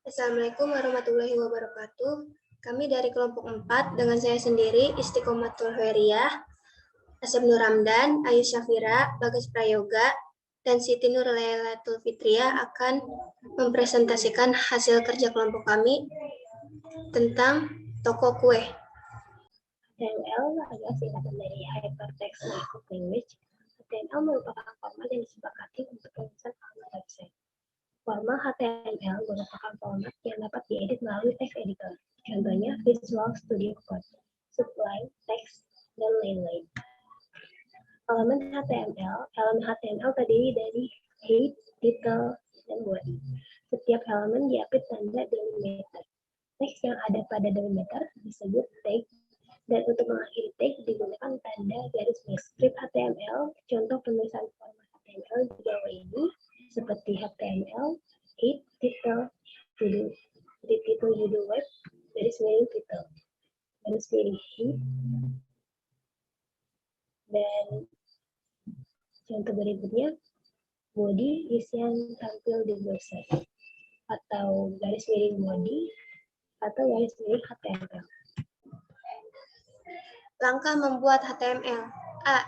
Assalamualaikum warahmatullahi wabarakatuh. Kami dari kelompok 4 dengan saya sendiri, Istiqomatul Khairiyah, Asep Nur Ramdan, Ayu Syafira, Bagas Prayoga, dan Siti Nur Lailatul Fitriah akan mempresentasikan hasil kerja kelompok kami tentang toko kue. HTML adalah singkatan dari Hypertext Markup Language. HTML merupakan format yang disepakati untuk penulisan halaman website. Format HTML merupakan format yang dapat diedit melalui text editor. Contohnya Visual Studio Code, Sublime Text, dan lain-lain. Elemen HTML terdiri dari head, title, dan body. Setiap elemen diapit tanda delimiter. Teks yang ada pada delimiter disebut tag, dan untuk mengakhiri tag digunakan tanda garis miring. Script HTML, contoh penulisan format HTML di bawah ini seperti HTML, head, title, judul web, garis miring title, garis miring head, dan contoh berikutnya body, isian tampil di website, atau garis miring body, atau garis miring HTML. Langkah membuat HTML. A.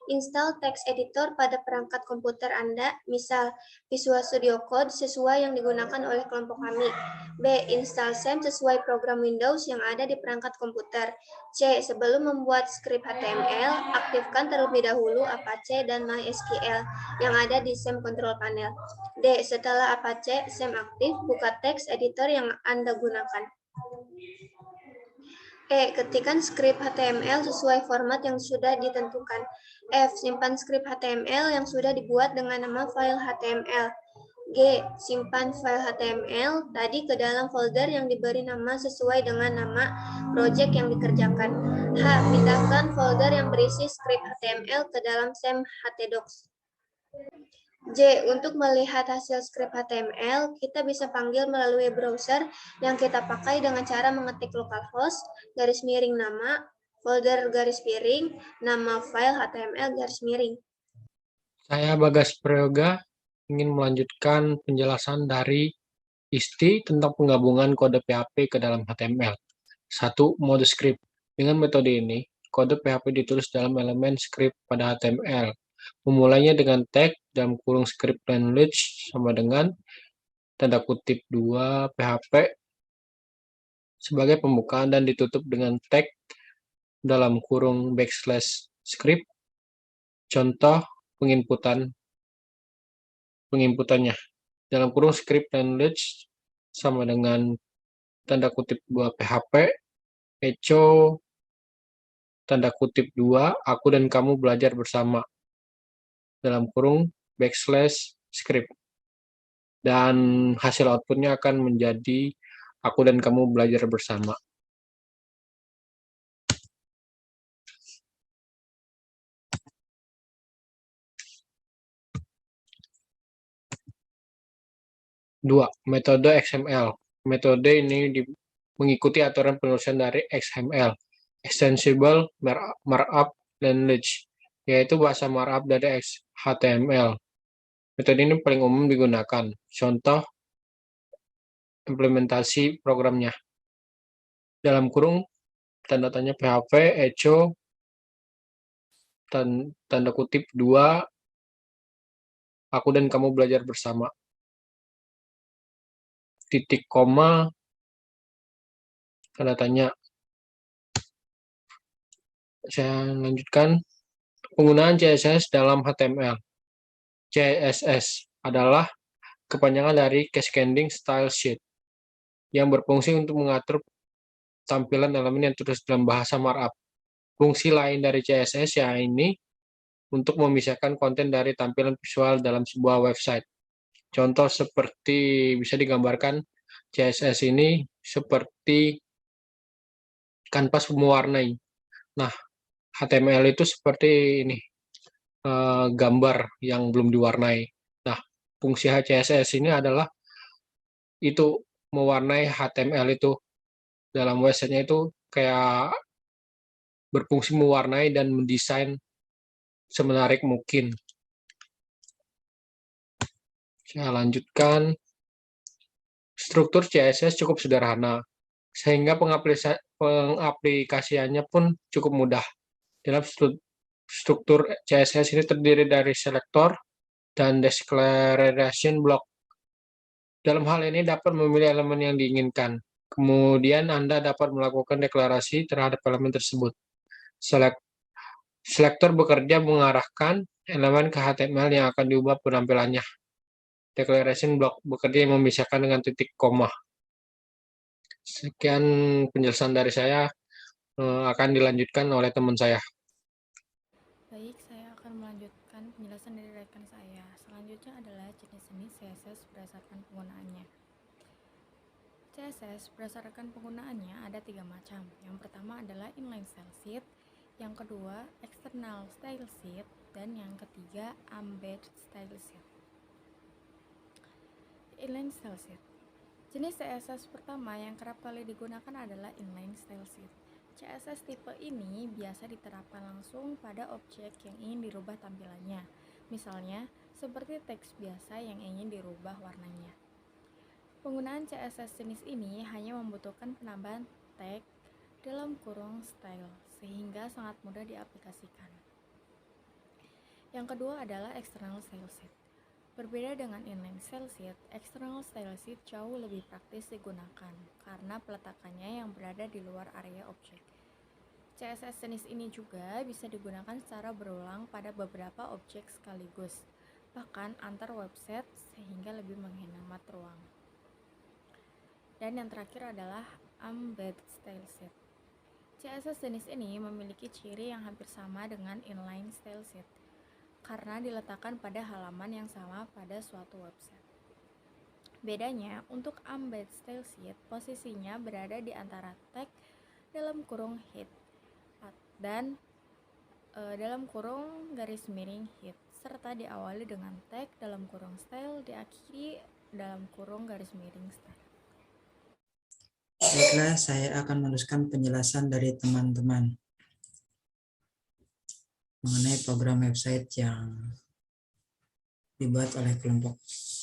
Install text editor pada perangkat komputer Anda, misal Visual Studio Code sesuai yang digunakan oleh kelompok kami. B. Install SAM sesuai program Windows yang ada di perangkat komputer. C. Sebelum membuat skrip HTML, aktifkan terlebih dahulu Apache dan MySQL yang ada di SAM Control Panel. D. Setelah Apache SAM aktif, buka text editor yang Anda gunakan. E. Ketikkan skrip HTML sesuai format yang sudah ditentukan. F. Simpan skrip HTML yang sudah dibuat dengan nama file HTML. G. Simpan file HTML tadi ke dalam folder yang diberi nama sesuai dengan nama project yang dikerjakan. H. Pindahkan folder yang berisi skrip HTML ke dalam SAM htdocs. J. Untuk melihat hasil skrip HTML, kita bisa panggil melalui browser yang kita pakai dengan cara mengetik localhost, garis miring nama, folder garis miring, nama file HTML garis miring. Saya Bagas Prayoga ingin melanjutkan penjelasan dari ISTI tentang penggabungan kode PHP ke dalam HTML. 1. Mode script. Dengan metode ini, kode PHP ditulis dalam elemen script pada HTML. Memulainya dengan tag dalam kurung script language sama dengan tanda kutip 2 PHP sebagai pembukaan dan ditutup dengan tag dalam kurung backslash script. Contoh penginputannya dalam kurung script language sama dengan tanda kutip 2 PHP echo tanda kutip 2 aku dan kamu belajar bersama dalam kurung backslash script, dan hasil outputnya akan menjadi aku dan kamu belajar bersama. Dua, metode XML. Metode ini mengikuti aturan penulisan dari XML, Extensible Markup Language, yaitu bahasa markup dari HTML. Metode ini paling umum digunakan. Contoh implementasi programnya. Dalam kurung tanda tanya PHP, echo, tanda kutip 2, aku dan kamu belajar bersama. Titik koma, tanda tanya. Saya lanjutkan. Penggunaan CSS dalam HTML. CSS adalah kepanjangan dari Cascading Style Sheet yang berfungsi untuk mengatur tampilan elemen yang tertulis dalam bahasa markup. Fungsi lain dari CSS ini untuk memisahkan konten dari tampilan visual dalam sebuah website. Contoh seperti bisa digambarkan CSS ini seperti kanvas mewarnai. Nah, HTML itu seperti ini, gambar yang belum diwarnai. Nah, fungsi CSS ini adalah itu mewarnai HTML itu dalam website-nya itu kayak berfungsi mewarnai dan mendesain semenarik mungkin. Saya lanjutkan. Struktur CSS cukup sederhana, sehingga pengaplikasiannya pun cukup mudah. Dalam struktur CSS ini terdiri dari selektor dan declaration block. Dalam hal ini dapat memilih elemen yang diinginkan. Kemudian Anda dapat melakukan deklarasi terhadap elemen tersebut. Selektor bekerja mengarahkan elemen ke HTML yang akan diubah penampilannya. Declaration block bekerja memisahkan dengan titik koma. Sekian penjelasan dari saya, akan dilanjutkan oleh teman saya. Baik, saya akan melanjutkan penjelasan dari rekan saya. Selanjutnya adalah jenis-jenis CSS berdasarkan penggunaannya. CSS berdasarkan penggunaannya ada 3 macam. Yang pertama adalah inline style sheet, yang kedua external style sheet, dan yang ketiga embedded style sheet. Inline style sheet. Jenis CSS pertama yang kerap kali digunakan adalah inline style sheet. CSS tipe ini biasa diterapkan langsung pada objek yang ingin dirubah tampilannya. Misalnya, seperti teks biasa yang ingin dirubah warnanya. Penggunaan CSS jenis ini hanya membutuhkan penambahan tag dalam kurung style, sehingga sangat mudah diaplikasikan. Yang kedua adalah external style sheet. Berbeda dengan inline style sheet, external style sheet jauh lebih praktis digunakan karena peletakannya yang berada di luar area objek. CSS jenis ini juga bisa digunakan secara berulang pada beberapa objek sekaligus, bahkan antar website sehingga lebih menghemat ruang. Dan yang terakhir adalah embedded style sheet. CSS jenis ini memiliki ciri yang hampir sama dengan inline style sheet, karena diletakkan pada halaman yang sama pada suatu website. Bedanya, untuk embedded style sheet, posisinya berada di antara tag dalam kurung head dan dalam kurung garis miring head, serta diawali dengan tag dalam kurung style, diakhiri dalam kurung garis miring style. Baiklah, saya akan meneruskan penjelasan dari teman-teman mengenai program website yang dibuat oleh kelompok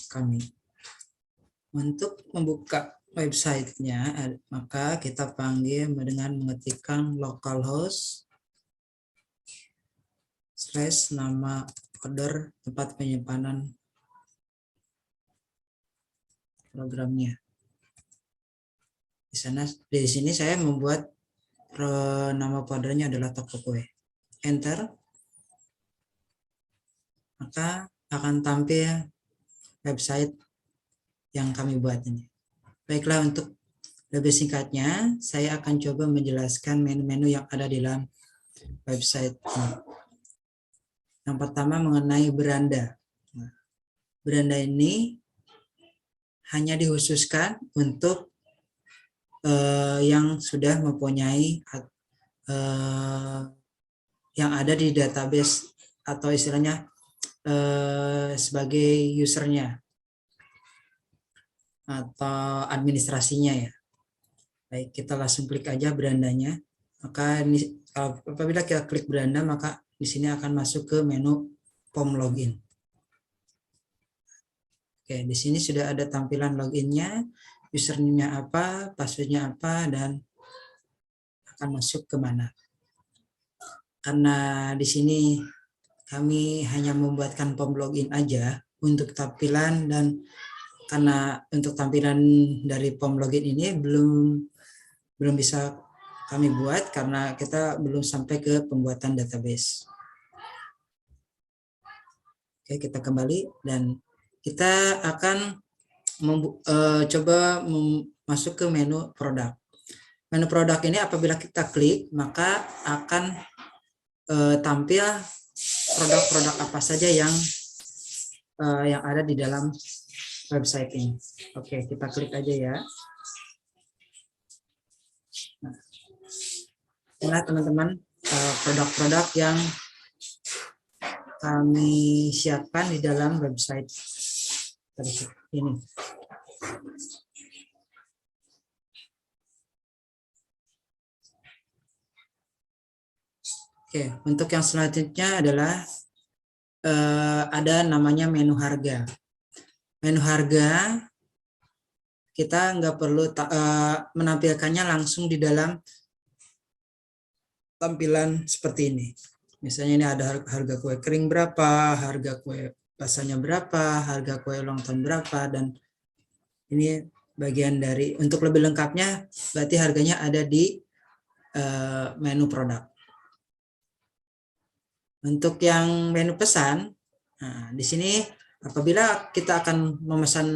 kami. Untuk membuka websitenya, maka kita panggil dengan mengetikkan localhost / nama folder tempat penyimpanan programnya. Di sini saya membuat nama foldernya adalah toko kue. Enter. Maka akan tampil website yang kami buat ini. Baiklah, untuk lebih singkatnya, saya akan coba menjelaskan menu-menu yang ada di dalam website ini. Yang pertama mengenai beranda. Beranda ini hanya dikhususkan untuk yang sudah mempunyai yang ada di database atau istilahnya sebagai usernya atau administrasinya ya. Baik, kita langsung klik aja berandanya. Maka ini, apabila kita klik beranda, maka di sini akan masuk ke menu form login. Oke, di sini sudah ada tampilan loginnya, username-nya apa, passwordnya apa, dan akan masuk ke mana. Karena di sini kami hanya membuatkan form login aja untuk tampilan, dan karena untuk tampilan dari form login ini belum bisa kami buat karena kita belum sampai ke pembuatan database. Oke, kita kembali dan kita akan coba masuk ke menu produk. Menu produk ini apabila kita klik maka akan tampil produk-produk apa saja yang ada di dalam website ini. Oke, kita klik aja ya. Nah, teman-teman, produk-produk yang kami siapkan di dalam website ini. Oke, untuk yang selanjutnya adalah ada namanya menu harga. Menu harga kita nggak perlu menampilkannya langsung di dalam tampilan seperti ini. Misalnya ini ada harga kue kering berapa, harga kue basahnya berapa, harga kue ulang tahun berapa, dan ini bagian dari, untuk lebih lengkapnya berarti harganya ada di menu produk. Untuk yang menu pesan, nah, di sini apabila kita akan memesan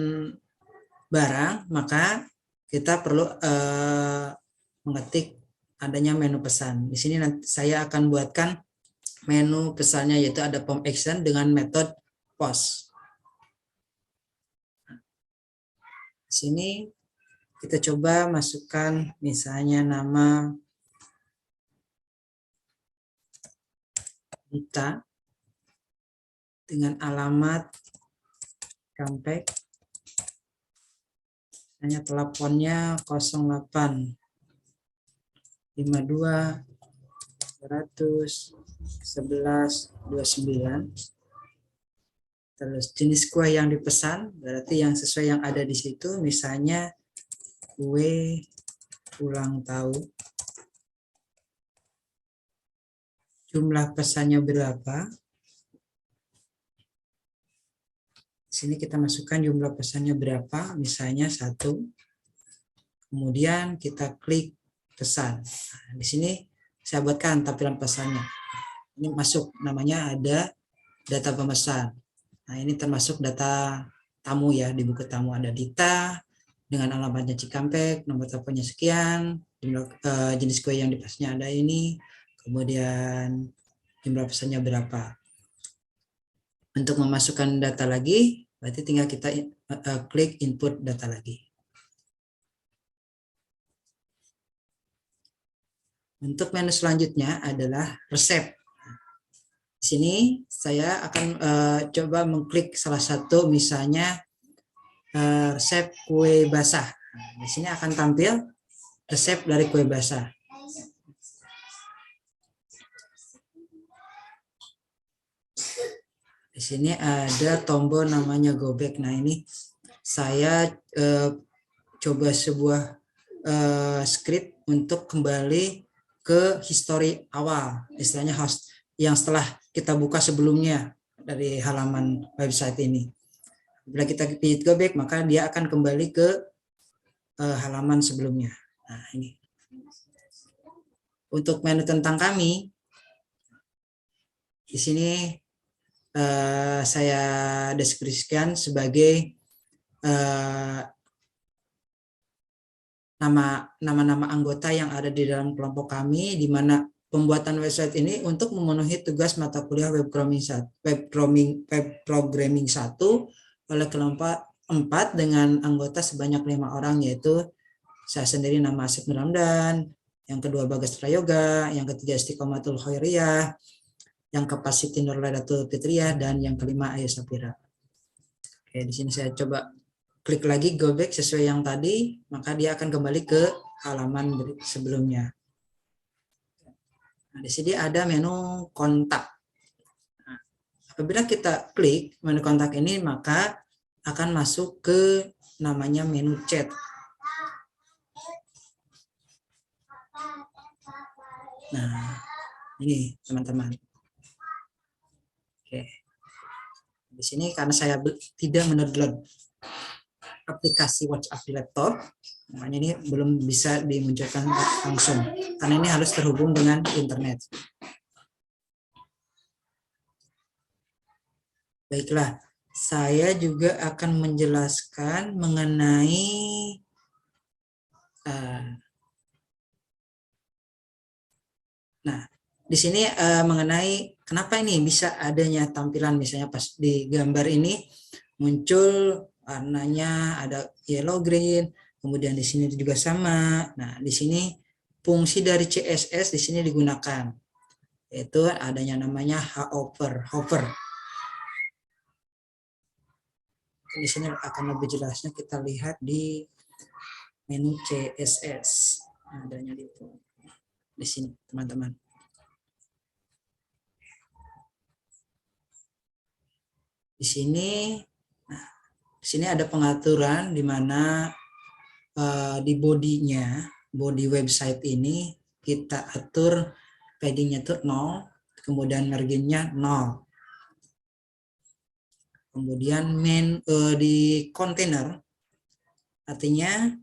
barang, maka kita perlu mengetik adanya menu pesan. Di sini nanti saya akan buatkan menu pesannya, yaitu ada form action dengan metode post. Di sini kita coba masukkan misalnya nama Dita dengan alamat Cikampek, hanya teleponnya 08 52 100 11 29. Terus jenis kue yang dipesan, berarti yang sesuai yang ada di situ, misalnya kue ulang tahun. Jumlah pesannya berapa? Di sini kita masukkan jumlah pesannya berapa, misalnya 1. Kemudian kita klik pesan. Nah, di sini saya buatkan tampilan pesannya. Ini masuk, namanya ada data pemesan. Nah, ini termasuk data tamu ya, di buku tamu ada Dita dengan alamatnya Cikampek, nomor teleponnya sekian, jenis kue yang dipesannya ada ini, kemudian jumlah pesannya berapa. Untuk memasukkan data lagi, berarti tinggal kita klik input data lagi. Untuk menu selanjutnya adalah resep. Di sini saya akan coba mengklik salah satu, misalnya resep kue basah. Nah, di sini akan tampil resep dari kue basah. Di sini ada tombol namanya go back. Nah, ini saya coba sebuah script untuk kembali ke history awal, istilahnya host yang setelah kita buka sebelumnya dari halaman website ini. Bila kita pilih go back, maka dia akan kembali ke halaman sebelumnya. Nah, ini. Untuk menu tentang kami, di sini saya deskripsikan sebagai nama-nama anggota yang ada di dalam kelompok kami, di mana pembuatan website ini untuk memenuhi tugas mata kuliah web programming 1 oleh kelompok 4 dengan anggota sebanyak 5 orang, yaitu saya sendiri nama Asep Nur Ramdan, yang kedua Bagas Prayoga, yang ketiga Istiqomatul Khairiyah, yang keempat Siti Nurlailatul Fitriyah, dan yang kelima Ayu Sapira. Oke, di sini saya coba klik lagi go back sesuai yang tadi, maka dia akan kembali ke halaman sebelumnya. Nah, di sini ada menu kontak. Nah, apabila kita klik menu kontak ini, maka akan masuk ke namanya menu chat. Nah, ini teman-teman. Oke. Di sini karena saya tidak mendownload aplikasi WhatsApp di laptop, makanya ini belum bisa dimunculkan langsung, karena ini harus terhubung dengan internet. Baiklah, saya juga akan menjelaskan mengenai di sini mengenai kenapa ini bisa adanya tampilan, misalnya pas di gambar ini muncul warnanya ada yellow green, kemudian di sini juga sama. Nah, di sini fungsi dari CSS di sini digunakan, yaitu adanya namanya hover. Di sini akan lebih jelasnya kita lihat di menu CSS, adanya di sini, teman-teman. Di sini, nah, di sini ada pengaturan di mana di bodinya, body website ini kita atur paddingnya tuh 0, kemudian marginnya 0. Kemudian di container, artinya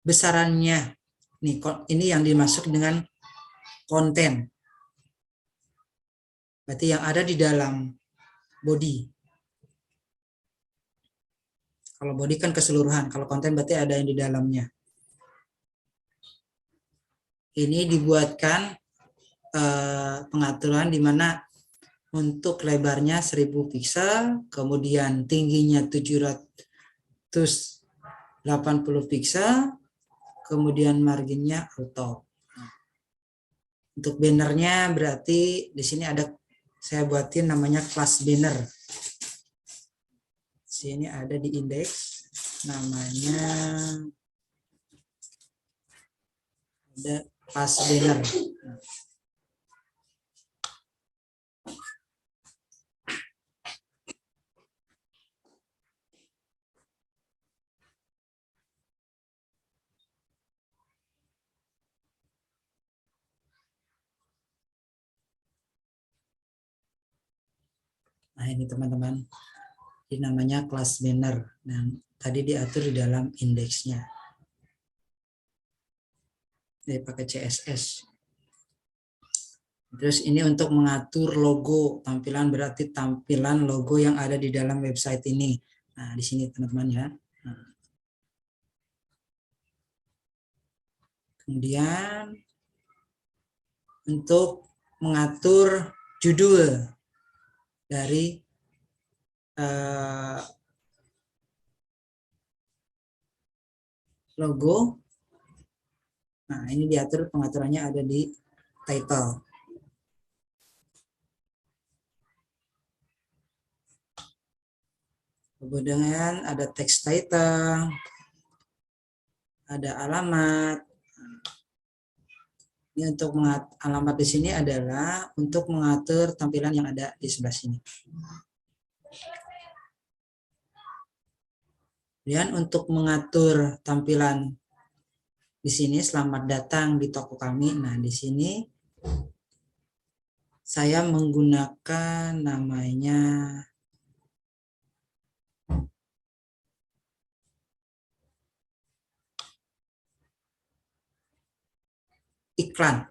besarannya. Nih, ini yang dimaksud dengan konten. Berarti yang ada di dalam body. Kalau body kan keseluruhan, kalau konten berarti ada yang di dalamnya. Ini dibuatkan pengaturan di mana untuk lebarnya 1000 piksel, kemudian tingginya 780 piksel, kemudian marginnya auto. Untuk bannernya berarti di sini ada, saya buatin namanya class banner. Sini ada di indeks, namanya ada class banner. Nah ini teman-teman, ini namanya class banner. Dan tadi diatur di dalam indeksnya. Jadi pakai CSS. Terus ini untuk mengatur logo tampilan, berarti tampilan logo yang ada di dalam website ini. Nah di sini teman-teman ya. Nah. Kemudian untuk mengatur judul dari logo. Nah, ini diatur pengaturannya ada di title. Kemudian ada text title, ada alamat. Ini untuk alamat di sini adalah untuk mengatur tampilan yang ada di sebelah sini. Kemudian untuk mengatur tampilan di sini, selamat datang di toko kami. Nah, di sini saya menggunakan namanya iklan.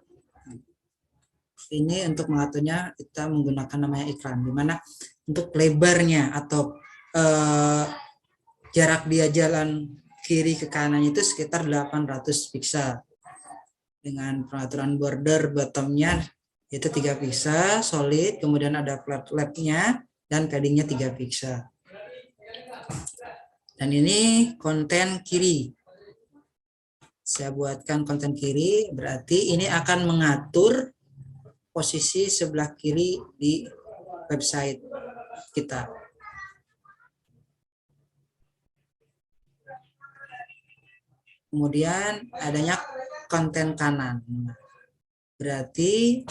Ini untuk mengaturnya kita menggunakan namanya iklan, di mana untuk lebarnya atau jarak dia jalan kiri ke kanan itu sekitar 800 piksel. Dengan pengaturan border bottomnya itu 3 piksel solid, kemudian ada flat labnya dan paddingnya 3 piksel. Dan ini konten kiri. Saya buatkan konten kiri, berarti ini akan mengatur posisi sebelah kiri di website kita. Kemudian adanya konten kanan, berarti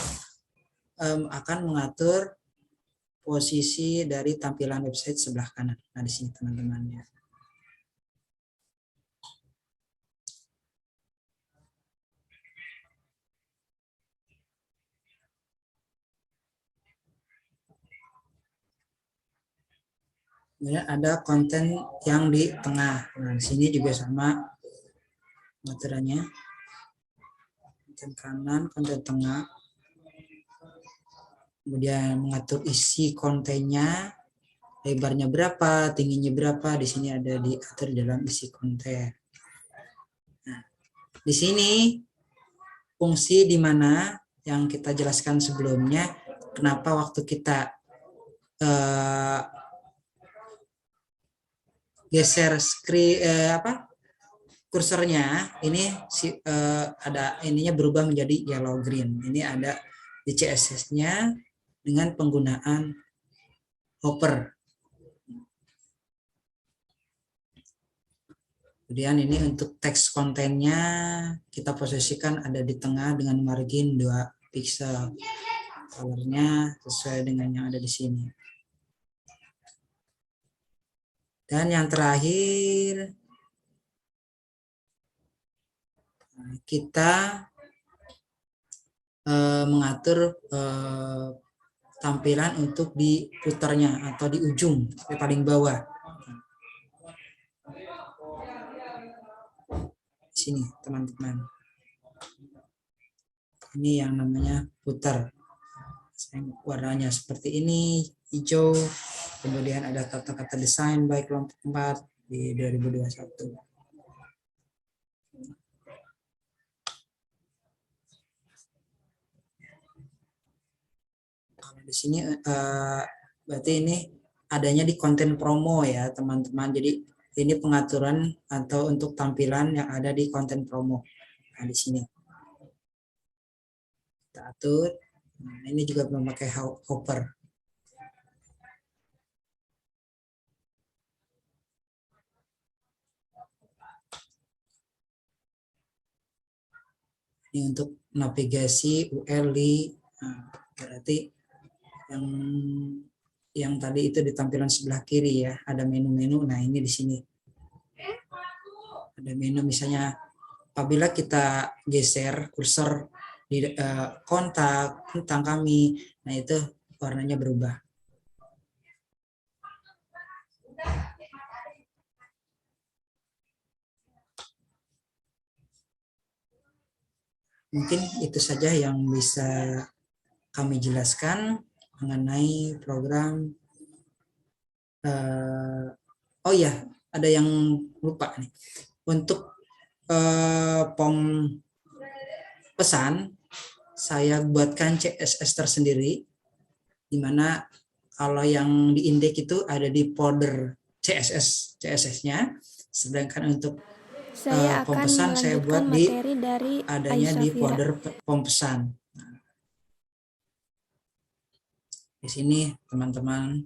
akan mengatur posisi dari tampilan website sebelah kanan. Nah di sini teman-teman ya. Kemudian ada konten yang di tengah. Nah di sini juga sama pengaturannya. Konten kanan, konten tengah. Kemudian mengatur isi kontennya, lebarnya berapa, tingginya berapa, di sini ada diatur dalam isi konten. Nah, di sini fungsi di mana yang kita jelaskan sebelumnya, kenapa waktu kita geser kursornya ini ada ininya berubah menjadi yellow green. Ini ada di CSS-nya dengan penggunaan hopper. Kemudian ini untuk teks kontennya kita posisikan ada di tengah dengan margin 2 piksel. Colornya sesuai dengan yang ada di sini. Dan yang terakhir, kita mengatur tampilan untuk di putarnya atau di ujung sampai paling bawah. Di sini teman-teman. Ini yang namanya putar. Warnanya seperti ini, hijau. Kemudian ada kata-kata desain baik kelompok 4 di 2021. Di sini berarti ini adanya di konten promo ya teman-teman. Jadi ini pengaturan atau untuk tampilan yang ada di konten promo. Nah di sini kita atur. Nah, ini juga memakai hopper. Ini untuk navigasi URL. Nah, berarti yang tadi itu di tampilan sebelah kiri ya, ada menu-menu. Nah, ini di sini. Ada menu misalnya apabila kita geser kursor di kontak tentang kami, nah itu warnanya berubah. Mungkin itu saja yang bisa kami jelaskan mengenai program. Oh ya, ada yang lupa nih. Untuk pom pesan, saya buatkan CSS tersendiri, di mana kalau yang di indeks itu ada di folder CSS-nya, sedangkan untuk Saya pom akan pesan saya buat melanjutkan materi dari adanya di Aisafira. folder pom pesan. Di sini teman-teman,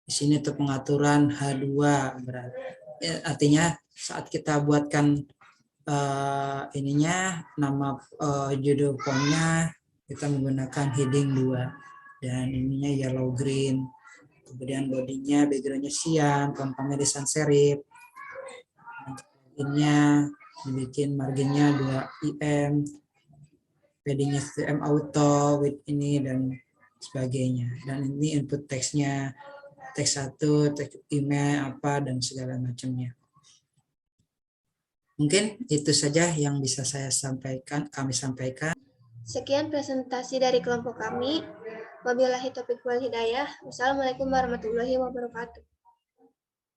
di sini untuk pengaturan H2 berarti artinya saat kita buatkan ininya nama judul formnya kita menggunakan heading 2 dan ininya yellow green, kemudian bodinya backgroundnya cyan, font-nya di sans serif, innya dibikin marginnya 2 IM, paddingnya CM auto with ini dan sebagainya, dan ini input teksnya teks 1, teks email apa dan segala macamnya. Mungkin itu saja yang bisa kami sampaikan. Sekian presentasi dari kelompok kami. Wabillahi taufiq wal hidayah. Wassalamualaikum warahmatullahi wabarakatuh.